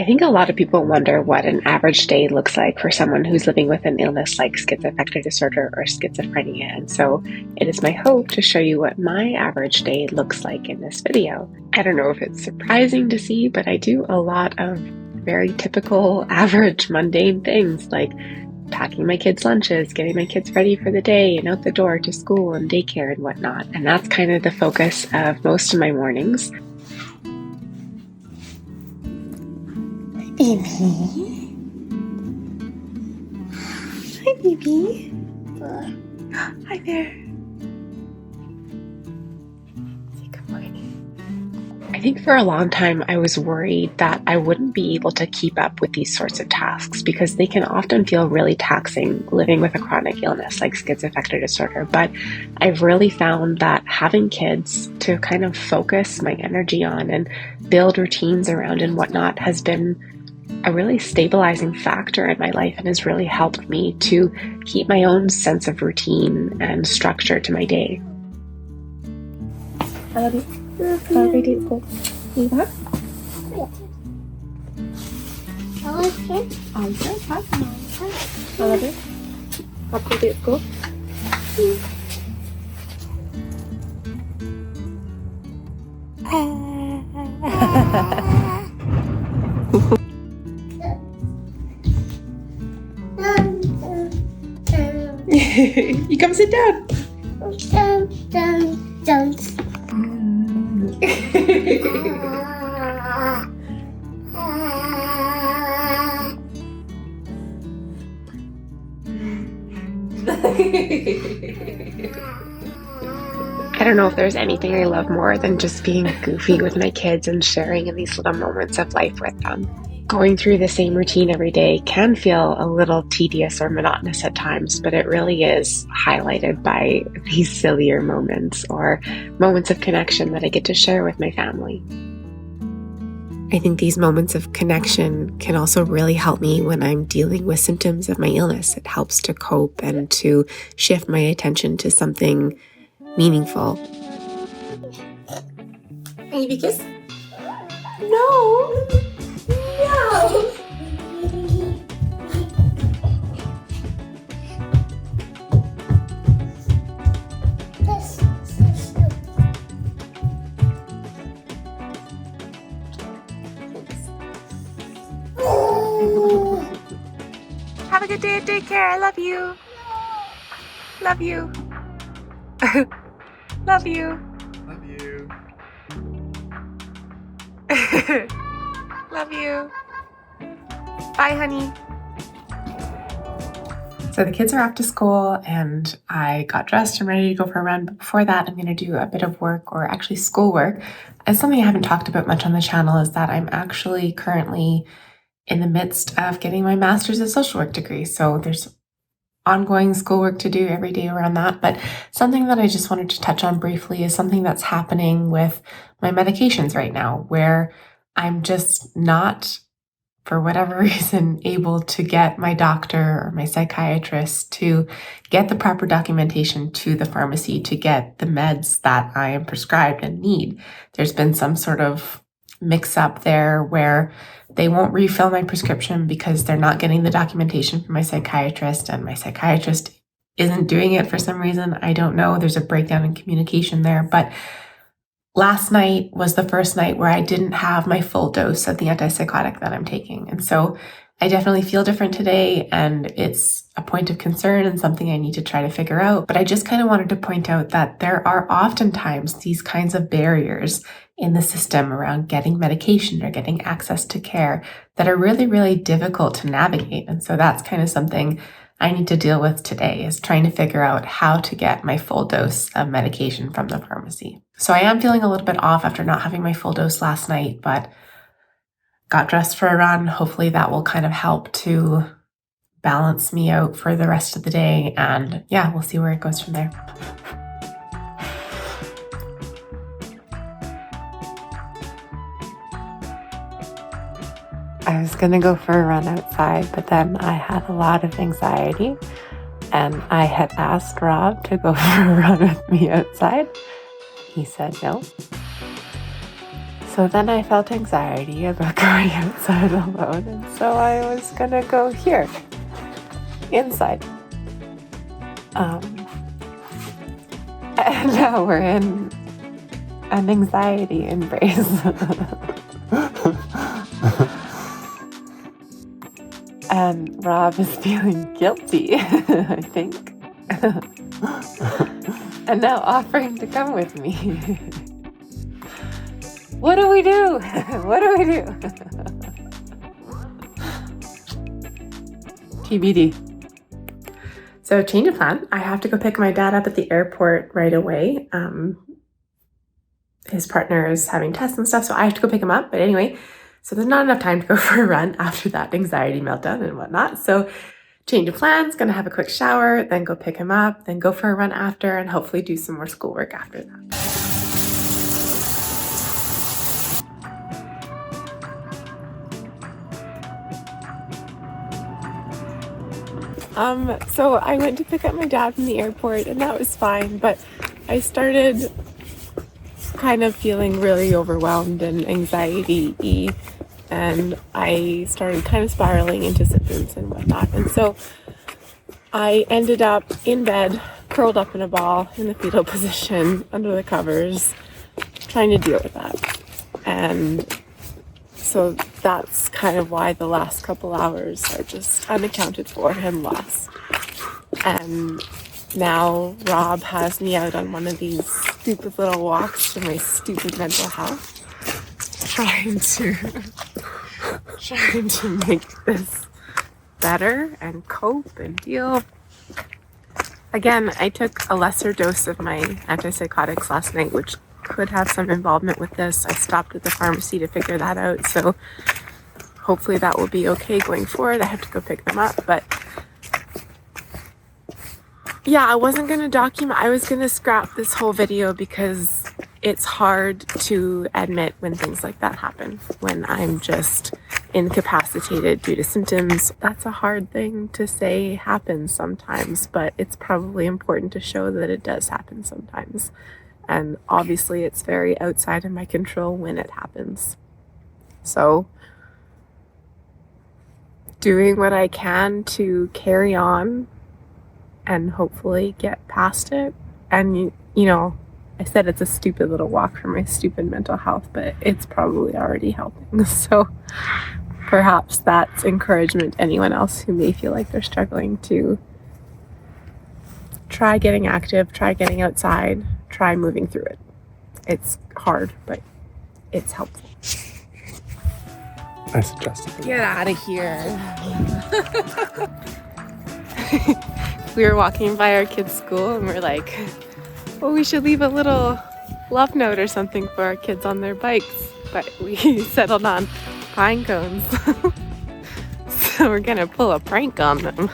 I think a lot of people wonder what an average day looks like for someone who's living with an illness like schizoaffective disorder or schizophrenia. And so it is my hope to show you what my average day looks like in this video. I don't know if it's surprising to see, but I do a lot of very typical, average, mundane things like packing my kids' lunches, getting my kids ready for the day and out the door to school and daycare and whatnot. And that's kind of the focus of most of my mornings. Baby. Hi, baby. Hi there. Say good morning. I think for a long time I was worried that I wouldn't be able to keep up with these sorts of tasks because they can often feel really taxing living with a chronic illness like schizoaffective disorder. But I've really found that having kids to kind of focus my energy on and build routines around and whatnot has been a really stabilizing factor in my life and has really helped me to keep my own sense of routine and structure to my day. I love you. How are you? You back? I love you. I love you. Happy day at school. You come sit down. Don't. I don't know if there's anything I love more than just being goofy with my kids and sharing in these little moments of life with them. Going through the same routine every day can feel a little tedious or monotonous at times, but it really is highlighted by these sillier moments or moments of connection that I get to share with my family. I think these moments of connection can also really help me when I'm dealing with symptoms of my illness. It helps to cope and to shift my attention to something meaningful. Baby kiss? No. No. Have a good day at daycare. I love you. Love you. Love you. Love you. Love you. Bye, honey. So the kids are off to school and I got dressed and ready to go for a run. But before that, I'm going to do a bit of work, or actually schoolwork. And something I haven't talked about much on the channel is that I'm actually currently in the midst of getting my master's of social work degree. So there's ongoing schoolwork to do every day around that. But something that I just wanted to touch on briefly is something that's happening with my medications right now, where I'm just not, for whatever reason, able to get my doctor or my psychiatrist to get the proper documentation to the pharmacy to get the meds that I am prescribed and need. There's been some sort of mix up there where they won't refill my prescription because they're not getting the documentation from my psychiatrist, and my psychiatrist isn't doing it for some reason. I don't know. There's a breakdown in communication there. But last night was the first night where I didn't have my full dose of the antipsychotic that I'm taking. And so I definitely feel different today, and it's a point of concern and something I need to try to figure out. But I just kind of wanted to point out that there are oftentimes these kinds of barriers in the system around getting medication or getting access to care that are really, really difficult to navigate. And so that's kind of something I need to deal with today, is trying to figure out how to get my full dose of medication from the pharmacy. So I am feeling a little bit off after not having my full dose last night, but got dressed for a run. Hopefully that will kind of help to balance me out for the rest of the day. And yeah, we'll see where it goes from there. I was going to go for a run outside, but then I had a lot of anxiety and I had asked Rob to go for a run with me outside. He said no. So then I felt anxiety about going outside alone, and so I was gonna go here, inside. And now we're in an anxiety embrace. And Rob is feeling guilty, I think. And now offering to come with me. What do we do? What do we do? TBD. So change of plan. I have to go pick my dad up at the airport right away. His partner is having tests and stuff, so I have to go pick him up. But anyway, so there's not enough time to go for a run after that anxiety meltdown and whatnot. So change of plans, gonna have a quick shower, then go pick him up, then go for a run after, and hopefully do some more schoolwork after that. So I went to pick up my dad from the airport, and that was fine, but I started kind of feeling really overwhelmed and anxiety-y, and I started kind of spiraling into symptoms and whatnot. And so I ended up in bed, curled up in a ball in the fetal position under the covers, trying to deal with that. And so that's kind of why the last couple hours are just unaccounted for and lost. And now Rob has me out on one of these stupid little walks for my stupid mental health, trying to make this better and cope and deal. Again, I took a lesser dose of my antipsychotics last night, which could have some involvement with this. I stopped at the pharmacy to figure that out, so hopefully that will be okay going forward. I have to go pick them up, but yeah, I wasn't going to document. I was going to scrap this whole video because it's hard to admit when things like that happen, when I'm just incapacitated due to symptoms. That's a hard thing to say happens sometimes, but it's probably important to show that it does happen sometimes. And obviously it's very outside of my control when it happens. So doing what I can to carry on and hopefully get past it. And, you know, I said it's a stupid little walk for my stupid mental health, but it's probably already helping. So perhaps that's encouragement to anyone else who may feel like they're struggling to try getting active, try getting outside, try moving through it. It's hard, but it's helpful. I suggest it. Get out of here. We were walking by our kids' school and we're like, well, we should leave a little love note or something for our kids on their bikes. But we settled on pine cones. So we're gonna pull a prank on them.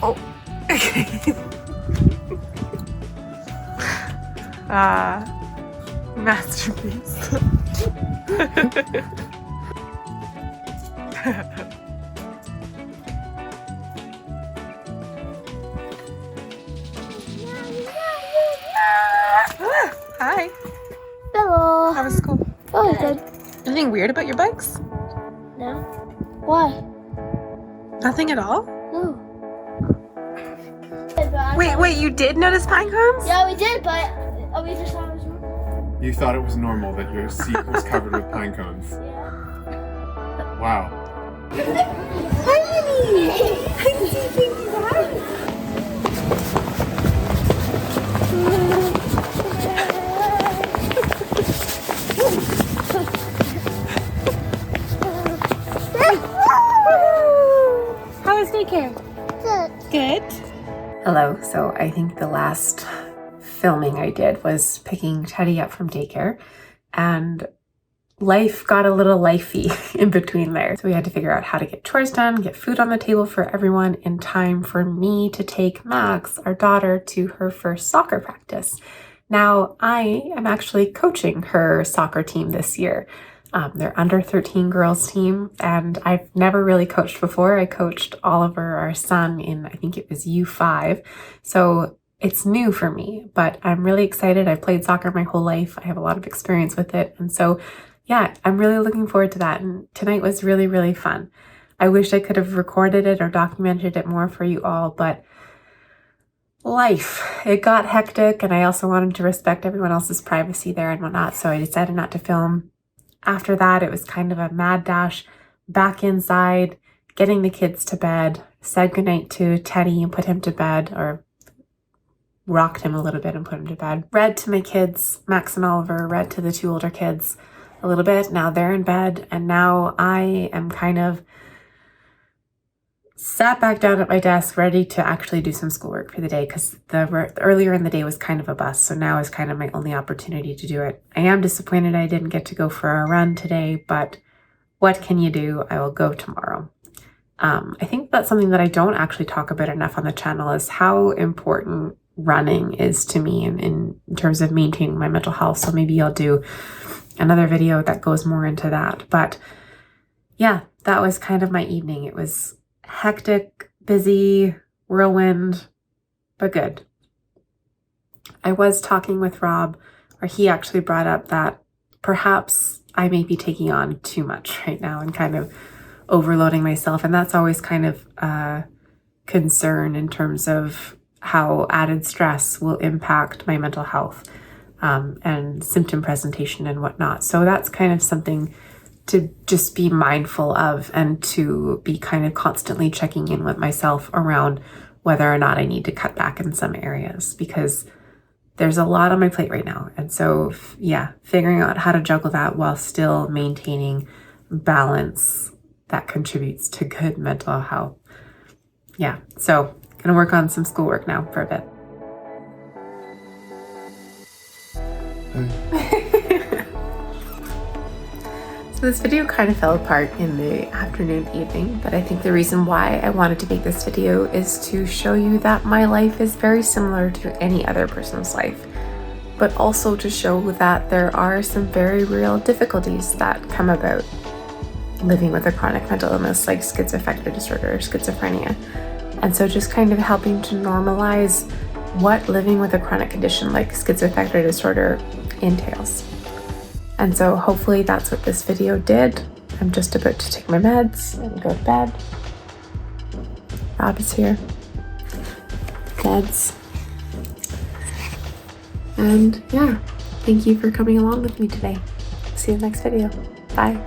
Oh. Masterpiece. Hi. Hello. How was school? Oh, good. Anything weird about your bikes? No. Why? Nothing at all? No. Wait, you did notice pine cones? Yeah, we did, but we just thought it was normal. You thought it was normal that your seat was covered with pine cones. Yeah. Wow. Hi, honey! I see things How was daycare? Good. Good. Hello. So I think the last filming I did was picking Teddy up from daycare, and life got a little lifey in between there. So we had to figure out how to get chores done, get food on the table for everyone in time for me to take Max, our daughter, to her first soccer practice. Now, I am actually coaching her soccer team this year. They're under 13 girls team, and I've never really coached before. I coached Oliver, our son, in I think it was U5. So it's new for me, but I'm really excited. I've played soccer my whole life. I have a lot of experience with it. And so, yeah, I'm really looking forward to that. And tonight was really, really fun. I wish I could have recorded it or documented it more for you all, but life, it got hectic, and I also wanted to respect everyone else's privacy there and whatnot. So I decided not to film. After that, it was kind of a mad dash back inside, getting the kids to bed, said goodnight to Teddy and put him to bed, or rocked him a little bit and put him to bed. Read to my kids, Max and Oliver, read to the 2 older kids a little bit. Now they're in bed, and now I am kind of sat back down at my desk ready to actually do some schoolwork for the day, because earlier in the day was kind of a bust, so now is kind of my only opportunity to do it. I am disappointed I didn't get to go for a run today, but what can you do? I will go tomorrow. I think that's something that I don't actually talk about enough on the channel, is how important running is to me in terms of maintaining my mental health. So maybe I'll do another video that goes more into that. But yeah, that was kind of my evening. It was hectic, busy, whirlwind, but good. I was talking with Rob, or he actually brought up that perhaps I may be taking on too much right now and kind of overloading myself. And that's always kind of a concern in terms of how added stress will impact my mental health and symptom presentation and whatnot. So that's kind of something to just be mindful of, and to be kind of constantly checking in with myself around whether or not I need to cut back in some areas, because there's a lot on my plate right now. And so, yeah, figuring out how to juggle that while still maintaining balance that contributes to good mental health. Yeah, so gonna work on some schoolwork now for a bit. So this video kind of fell apart in the afternoon, evening, but I think the reason why I wanted to make this video is to show you that my life is very similar to any other person's life, but also to show that there are some very real difficulties that come about living with a chronic mental illness like schizoaffective disorder or schizophrenia. And so just kind of helping to normalize what living with a chronic condition like schizoaffective disorder entails. And so hopefully that's what this video did. I'm just about to take my meds and go to bed. Rob is here. Meds. And yeah, thank you for coming along with me today. See you in the next video. Bye.